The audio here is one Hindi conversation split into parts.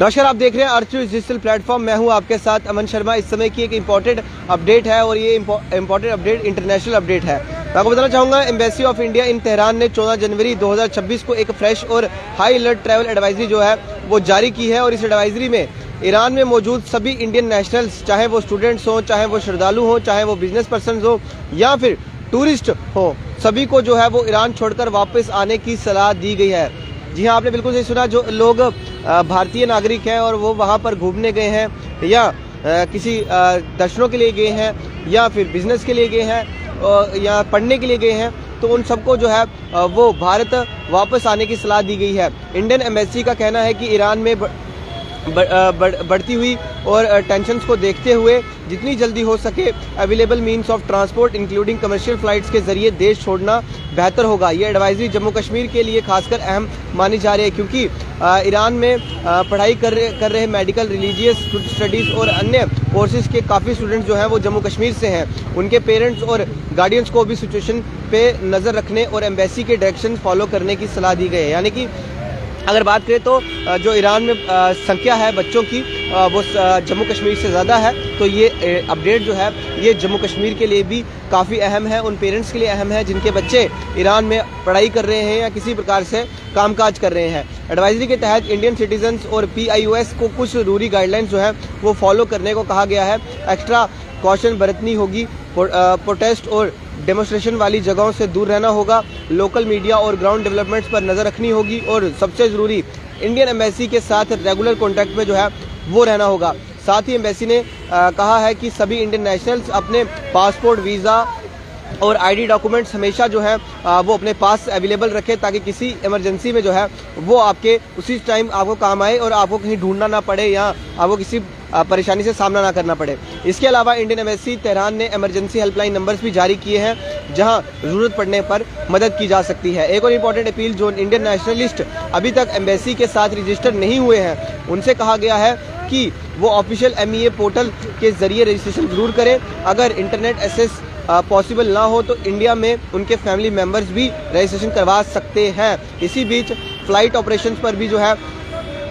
नमस्कार, आप देख रहे हैं अर्थ डिजिटल प्लेटफॉर्म। मैं हूं आपके साथ अमन शर्मा। इस समय की एक इम्पोर्टेंट अपडेट है और ये इम्पोर्टेंट अपडेट इंटरनेशनल अपडेट है। मैं आपको बताना चाहूँगा, embassy of India in Tehran ने 14 जनवरी 2026 को एक फ्रेश और हाई अलर्ट ट्रैवल एडवाइजरी जो है वो जारी की है। और इस एडवाइजरी में ईरान में मौजूद सभी इंडियन नेशनल्स, चाहे वो स्टूडेंट्स हों, चाहे वो श्रद्धालु हों, चाहे वो बिजनेस पर्सन हो या फिर टूरिस्ट हो, सभी को जो है वो ईरान छोड़कर वापस आने की सलाह दी गई है। जी हाँ, आपने बिल्कुल सही सुना। जो लोग भारतीय नागरिक हैं और वो वहाँ पर घूमने गए हैं या किसी दर्शनों के लिए गए हैं या फिर बिजनेस के लिए गए हैं या पढ़ने के लिए गए हैं, तो उन सबको जो है वो भारत वापस आने की सलाह दी गई है। इंडियन एम्बेसी का कहना है कि ईरान में बढ़ती हुई और टेंशन्स को देखते हुए जितनी जल्दी हो सके available means of transport including commercial flights के जरिए देश छोड़ना बेहतर होगा। ये एडवाइजरी जम्मू कश्मीर के लिए खासकर अहम मानी जा रही है, क्योंकि ईरान में पढ़ाई कर रहे मेडिकल, रिलीजियस स्टडीज़ और अन्य कोर्सेज के काफ़ी स्टूडेंट्स जो हैं वो जम्मू कश्मीर से हैं। उनके पेरेंट्स और गार्डियंस को भी सिचुएशन पे नज़र रखने और एम्बेसी के डायरेक्शन फॉलो करने की सलाह दी गई है। यानी कि अगर बात करें तो जो ईरान में संख्या है बच्चों की वो जम्मू कश्मीर से ज़्यादा है, तो ये अपडेट जो है ये जम्मू कश्मीर के लिए भी काफ़ी अहम है, उन पेरेंट्स के लिए अहम है जिनके बच्चे ईरान में पढ़ाई कर रहे हैं या किसी प्रकार से कामकाज कर रहे हैं। एडवाइजरी के तहत इंडियन सिटीजन्स और PIOS को कुछ ज़रूरी गाइडलाइंस जो है वो फॉलो करने को कहा गया है। एक्स्ट्रा कॉशन बरतनी होगी, प्रोटेस्ट और डेमोस्ट्रेशन वाली जगहों से दूर रहना होगा, लोकल मीडिया और ग्राउंड डेवलपमेंट्स पर नज़र रखनी होगी और सबसे ज़रूरी इंडियन एम्बेसी के साथ रेगुलर कॉन्टैक्ट में जो है वो रहना होगा। साथ ही एम्बेसी ने कहा है कि सभी इंडियन नेशनल्स अपने पासपोर्ट, वीज़ा और ID डॉक्यूमेंट्स हमेशा जो है वो अपने पास अवेलेबल रखें, ताकि किसी इमरजेंसी में जो है वो आपके उसी टाइम आपको काम आए और आपको कहीं ढूंढना ना पड़े या आपको किसी परेशानी से सामना ना करना पड़े। इसके अलावा इंडियन एम्बेसी तेहरान ने इमरजेंसी हेल्पलाइन नंबर्स भी जारी किए हैं, जहां ज़रूरत पड़ने पर मदद की जा सकती है। एक और इम्पॉर्टेंट अपील, जो इंडियन नेशनलिस्ट अभी तक एम्बेसी के साथ रजिस्टर नहीं हुए हैं, उनसे कहा गया है कि वो ऑफिशियल MEA पोर्टल के जरिए रजिस्ट्रेशन जरूर करें। अगर इंटरनेट एक्सेस पॉसिबल ना हो तो इंडिया में उनके फैमिली मेम्बर्स भी रजिस्ट्रेशन करवा सकते हैं। इसी बीच फ्लाइट ऑपरेशंस पर भी जो है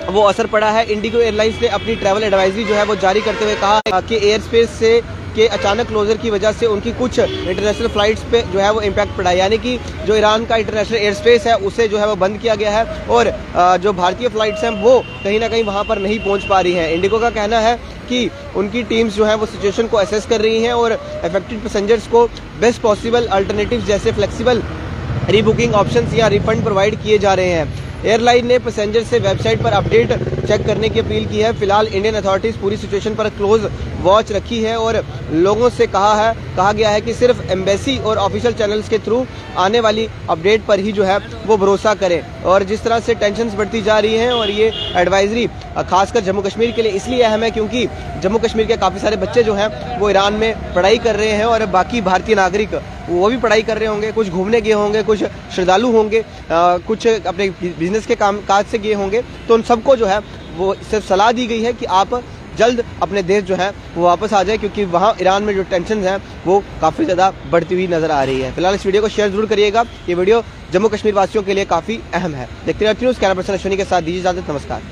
वो असर पड़ा है। इंडिगो एयरलाइंस ने अपनी ट्रैवल एडवाइजरी जो है वो जारी करते हुए कहा कि एयर स्पेस से के अचानक क्लोजर की वजह से उनकी कुछ इंटरनेशनल फ्लाइट्स पे जो है वो इम्पैक्ट पड़ा है। यानी कि जो ईरान का इंटरनेशनल एयर स्पेस है उसे जो है वो बंद किया गया है और जो भारतीय फ्लाइट्स हैं वो कहीं ना कहीं वहाँ पर नहीं पहुँच पा रही हैं। इंडिगो का कहना है कि उनकी टीम्स जो है वो सिचुएशन को असेस कर रही हैं और अफेक्टेड पैसेंजर्स को बेस्ट पॉसिबल अल्टरनेटिव जैसे फ्लेक्सिबल रीबुकिंग ऑप्शंस या रिफंड प्रोवाइड किए जा रहे हैं। एयरलाइन ने पैसेंजर से वेबसाइट पर अपडेट चेक करने की अपील की है। फिलहाल इंडियन अथॉरिटीज़ पूरी सिचुएशन पर क्लोज वॉच रखी है और लोगों से कहा गया है कि सिर्फ एम्बेसी और ऑफिशियल चैनल्स के थ्रू आने वाली अपडेट पर ही जो है वो भरोसा करें। और जिस तरह से टेंशन्स बढ़ती जा रही हैं, और ये एडवाइजरी खासकर जम्मू कश्मीर के लिए इसलिए अहम है क्योंकि जम्मू कश्मीर के काफ़ी सारे बच्चे जो हैं वो ईरान में पढ़ाई कर रहे हैं और बाकी भारतीय नागरिक वो भी पढ़ाई कर रहे होंगे, कुछ घूमने गए होंगे, कुछ श्रद्धालु होंगे, कुछ अपने बिजनेस के काम काज से गए होंगे। तो उन सबको जो है वो सिर्फ सलाह दी गई है कि आप जल्द अपने देश जो है वो वापस आ जाए, क्योंकि वहाँ ईरान में जो टेंशन हैं वो काफ़ी ज़्यादा बढ़ती हुई नज़र आ रही है। फिलहाल इस वीडियो को शेयर जरूर करिएगा। ये वीडियो जम्मू कश्मीर वासियों के लिए काफ़ी अहम है। देखते रहिए अर्थ न्यूज़। कैमरा पर्सन अश्विनी के साथ दीजिए इजाज़त। नमस्कार।